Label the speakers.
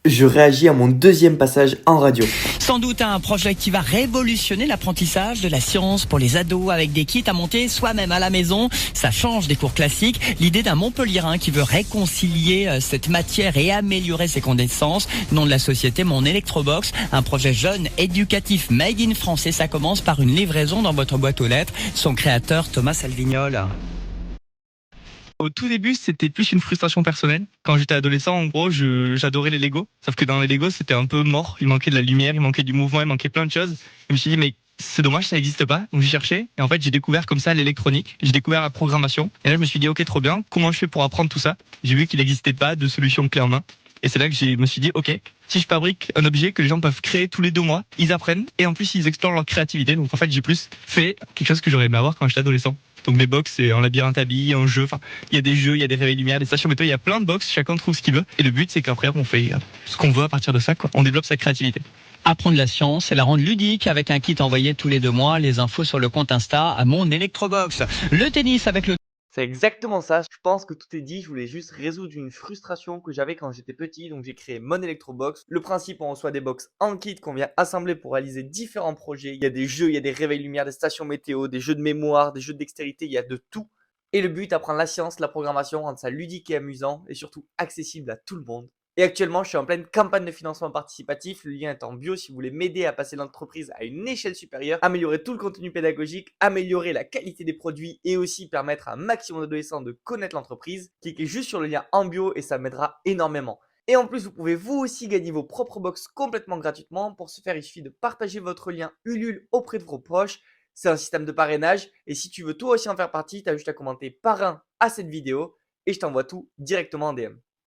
Speaker 1: Je réagis à mon deuxième passage en radio.
Speaker 2: Sans doute un projet qui va révolutionner l'apprentissage de la science pour les ados avec des kits à monter soi-même à la maison. Ça change des cours classiques. L'idée d'un Montpellierin qui veut réconcilier cette matière et améliorer ses connaissances. Nom de la société, Mon Electrobox. Un projet jeune, éducatif, made in France. Et ça commence par une livraison dans votre boîte aux lettres. Son créateur, Thomas Salvignol.
Speaker 3: Au tout début, c'était plus une frustration personnelle. Quand j'étais adolescent, en gros, j'adorais les Lego. Sauf que dans les Lego, c'était un peu mort. Il manquait de la lumière, il manquait du mouvement, il manquait plein de choses. Je me suis dit, mais c'est dommage, ça n'existe pas. Donc j'ai cherché. Et en fait, j'ai découvert comme ça l'électronique. J'ai découvert la programmation. Et là, je me suis dit, ok, trop bien. Comment je fais pour apprendre tout ça? J'ai vu qu'il n'existait pas de solution clé en main. Et c'est là que je me suis dit, ok, si je fabrique un objet que les gens peuvent créer tous les 2 mois, ils apprennent et en plus ils explorent leur créativité. Donc en fait, j'ai plus fait quelque chose que j'aurais aimé avoir quand j'étais adolescent. Donc mes box, c'est un labyrinthe à billes, un jeu. Enfin, il y a des jeux, il y a des réveils lumière, des stations météo, il y a plein de box. Chacun trouve ce qu'il veut. Et le but, c'est qu'après, on fait ce qu'on veut à partir de ça, quoi. On développe sa créativité.
Speaker 2: Apprendre la science et la rendre ludique avec un kit envoyé tous les 2 mois. Les infos sur le compte Insta à Mon Electrobox. Le tennis avec le
Speaker 1: C'est exactement ça. Je pense que tout est dit. Je voulais juste résoudre une frustration que j'avais quand j'étais petit. Donc j'ai créé Mon Electrobox. Le principe, on reçoit des box en kit qu'on vient assembler pour réaliser différents projets. Il y a des jeux, il y a des réveils lumière, des stations météo, des jeux de mémoire, des jeux de dextérité. Il y a de tout. Et le but, apprendre la science, la programmation, rendre ça ludique et amusant et surtout accessible à tout le monde. Et actuellement, je suis en pleine campagne de financement participatif. Le lien est en bio si vous voulez m'aider à passer l'entreprise à une échelle supérieure, améliorer tout le contenu pédagogique, améliorer la qualité des produits et aussi permettre à un maximum d'adolescents de connaître l'entreprise. Cliquez juste sur le lien en bio et ça m'aidera énormément. Et en plus, vous pouvez vous aussi gagner vos propres box complètement gratuitement. Pour ce faire, il suffit de partager votre lien Ulule auprès de vos proches. C'est un système de parrainage. Et si tu veux toi aussi en faire partie, tu as juste à commenter parrain à cette vidéo et je t'envoie tout directement en DM.